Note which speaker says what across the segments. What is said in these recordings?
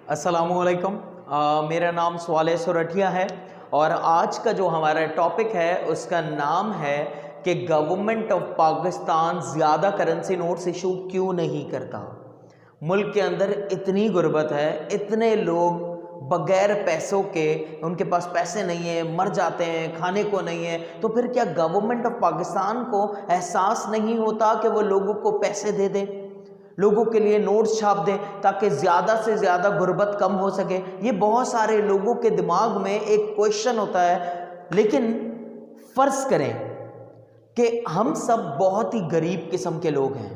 Speaker 1: अस्सलामुअलैकुम। मेरा नाम सुवालेह सोरठिया है और आज का जो हमारा टॉपिक है उसका नाम है कि गवर्नमेंट ऑफ पाकिस्तान ज़्यादा करेंसी नोट्स इशू क्यों नहीं करता। मुल्क के अंदर इतनी गुर्बत है, इतने लोग बगैर पैसों के, उनके पास पैसे नहीं है, मर जाते हैं, खाने को नहीं है, तो फिर क्या गवर्नमेंट ऑफ पाकिस्तान को एहसास नहीं होता कि वो लोगों को पैसे दे दें, लोगों के लिए नोट्स छाप दें ताकि ज़्यादा से ज़्यादा गुर्बत कम हो सके। ये बहुत सारे लोगों के दिमाग में एक क्वेश्चन होता है। लेकिन फ़र्ज़ करें कि हम सब बहुत ही गरीब किस्म के लोग हैं,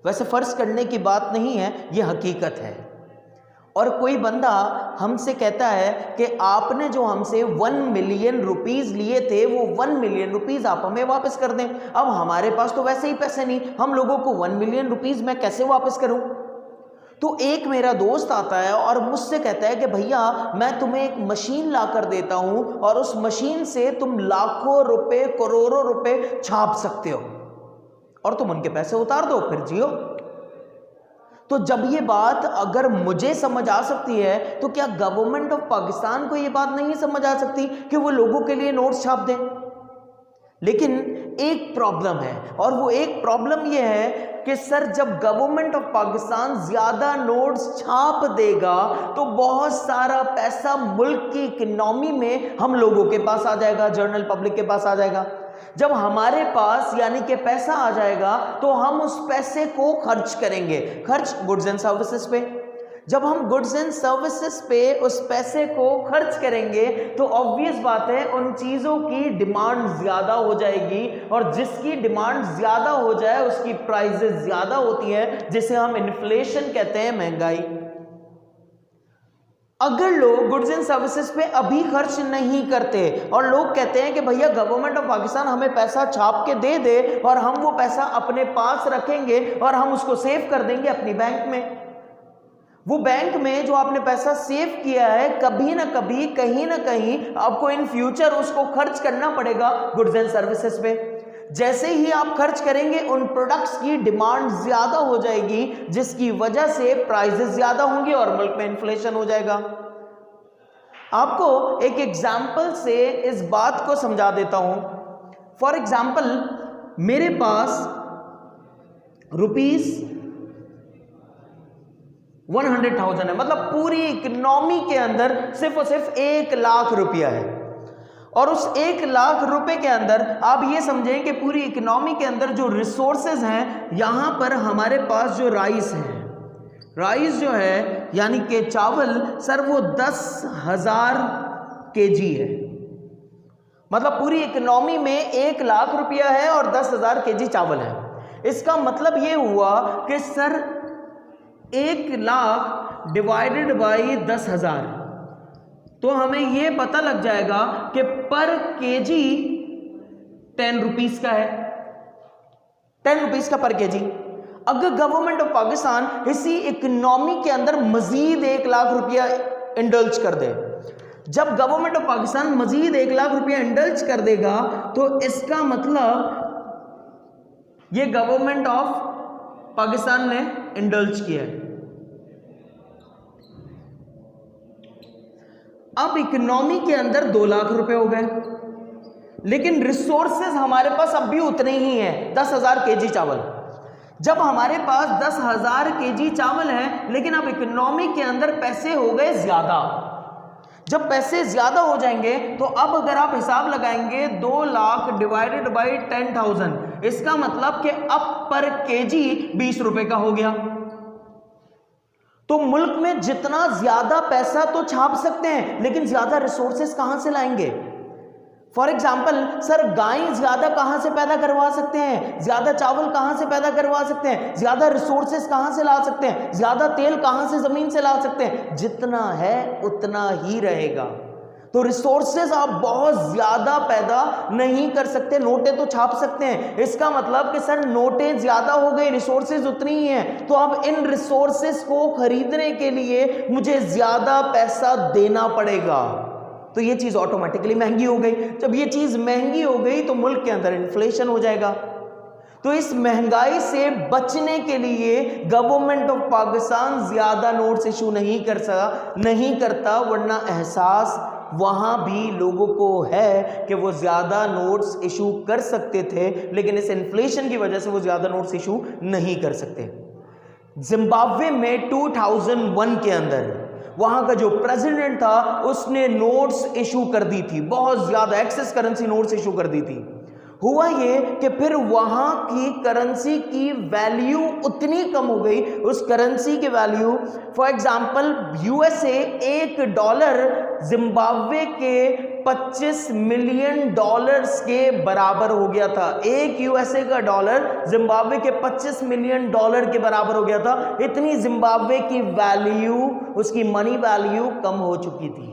Speaker 1: वैसे फ़र्ज़ करने की बात नहीं है, ये हकीकत है। और कोई बंदा हमसे कहता है कि आपने जो हमसे 1 मिलियन रुपीज़ लिए थे वो 1 मिलियन रुपीज़ आप हमें वापस कर दें। अब हमारे पास तो वैसे ही पैसे नहीं, हम लोगों को 1 मिलियन रुपीज़ मैं कैसे वापस करूं? तो एक मेरा दोस्त आता है और मुझसे कहता है कि भैया मैं तुम्हें एक मशीन ला कर देता हूं और उस मशीन से तुम लाखों रुपए, करोड़ों रुपए छाप सकते हो और तुम उनके पैसे उतार दो, फिर जियो। तो जब ये बात अगर मुझे समझ आ सकती है तो क्या गवर्नमेंट ऑफ पाकिस्तान को ये बात नहीं समझ आ सकती कि वो लोगों के लिए नोट्स छाप दें? लेकिन एक प्रॉब्लम है और वो एक प्रॉब्लम ये है कि सर जब गवर्नमेंट ऑफ पाकिस्तान ज़्यादा नोट्स छाप देगा तो बहुत सारा पैसा मुल्क की इकनॉमी में हम लोगों के पास आ जाएगा, जनरल पब्लिक के पास आ जाएगा। जब हमारे पास यानी कि पैसा आ जाएगा तो हम उस पैसे को खर्च करेंगे, खर्च गुड्स एंड सर्विसेज पे। जब हम गुड्स एंड सर्विसेज पे उस पैसे को खर्च करेंगे तो ऑब्वियस बात है उन चीज़ों की डिमांड ज़्यादा हो जाएगी और जिसकी डिमांड ज़्यादा हो जाए उसकी प्राइसेस ज़्यादा होती है, जिसे हम इन्फ्लेशन कहते हैं, महंगाई। अगर लोग गुड्स एंड सर्विसेज पे अभी खर्च नहीं करते और लोग कहते हैं कि भैया गवर्नमेंट ऑफ पाकिस्तान हमें पैसा छाप के दे दे और हम वो पैसा अपने पास रखेंगे और हम उसको सेव कर देंगे अपनी बैंक में, वो बैंक में जो आपने पैसा सेव किया है कभी ना कभी, कहीं ना कहीं आपको इन फ्यूचर उसको खर्च करना पड़ेगा गुड्स एंड सर्विसेज पे। जैसे ही आप खर्च करेंगे उन प्रोडक्ट्स की डिमांड ज्यादा हो जाएगी, जिसकी वजह से प्राइसेस ज्यादा होंगे और मुल्क में इन्फ्लेशन हो जाएगा। आपको एक एग्जाम्पल से इस बात को समझा देता हूं। फॉर एग्जाम्पल मेरे पास ₹100,000 है, मतलब पूरी इकोनॉमी के अंदर सिर्फ और सिर्फ 1 लाख रुपया है और उस 1 लाख रुपए के अंदर आप ये समझें कि पूरी इकोनॉमी के अंदर जो रिसोर्सेज हैं, यहां पर हमारे पास जो राइस है, राइस जो है यानी कि चावल, सर वो 10,000 केजी है। मतलब पूरी इकोनॉमी में 1 लाख रुपया है और 10,000 केजी चावल है। इसका मतलब ये हुआ कि सर 1 लाख डिवाइडेड बाई 10,000, तो हमें ये पता लग जाएगा कि पर केजी 10 रुपीज का है, 10 रुपीज का पर केजी। अगर गवर्नमेंट ऑफ पाकिस्तान इसी इकोनॉमी के अंदर मजीद 1 लाख रुपया इंडल्ज कर दे, जब गवर्नमेंट ऑफ पाकिस्तान मजीद 1 लाख रुपया इंडल्ज कर देगा तो इसका मतलब ये गवर्नमेंट ऑफ पाकिस्तान ने इंडल्ज किया है। अब इकोनॉमी के अंदर 2 लाख रुपए हो गए, लेकिन रिसोर्सेज हमारे पास अब भी उतने ही हैं, 10,000 केजी चावल। जब हमारे पास 10,000 केजी चावल है लेकिन अब इकोनॉमी के अंदर पैसे हो गए ज्यादा। जब पैसे ज्यादा हो जाएंगे तो अब अगर आप हिसाब लगाएंगे 2 लाख डिवाइडेड बाई 10,000, इसका मतलब कि अब पर केजी 20 रुपए का हो गया। तो मुल्क में जितना ज्यादा पैसा तो छाप सकते हैं लेकिन ज्यादा रिसोर्सेस कहां से लाएंगे? फॉर एग्जाम्पल सर गाय ज्यादा कहां से पैदा करवा सकते हैं, ज्यादा चावल कहां से पैदा करवा सकते हैं, ज्यादा रिसोर्सेस कहां से ला सकते हैं, ज्यादा तेल कहां से जमीन से ला सकते हैं? जितना है उतना ही रहेगा। तो रिसोर्सेज आप बहुत ज्यादा पैदा नहीं कर सकते, नोटें तो छाप सकते हैं। इसका मतलब कि सर नोटें ज्यादा हो गई, रिसोर्सेज उतनी ही हैं, तो अब इन रिसोर्सेज को खरीदने के लिए मुझे ज्यादा पैसा देना पड़ेगा, तो ये चीज ऑटोमेटिकली महंगी हो गई। जब ये चीज महंगी हो गई तो मुल्क के अंदर इन्फ्लेशन हो जाएगा। तो इस महंगाई से बचने के लिए गवर्नमेंट ऑफ पाकिस्तान ज्यादा नोट्स इशू नहीं करता, वरना एहसास वहां भी लोगों को है कि वो ज्यादा नोट्स इशू कर सकते थे, लेकिन इस इन्फ्लेशन की वजह से वो ज्यादा नोट्स इशू नहीं कर सकते। जिम्बाब्वे में 2001 के अंदर वहां का जो प्रेसिडेंट था उसने नोट्स इशू कर दी थी, बहुत ज्यादा एक्सेस करेंसी नोट्स इशू कर दी थी। हुआ ये कि फिर वहां की करेंसी की वैल्यू उतनी कम हो गई, उस करेंसी की value, for example USA $1 Zimbabwe के 25 मिलियन डॉलर्स के बराबर हो गया था। एक यूएसए का डॉलर जिम्बाब्वे के 25 मिलियन डॉलर के बराबर हो गया था। इतनी जिम्बाब्वे की वैल्यू, उसकी मनी वैल्यू कम हो चुकी थी।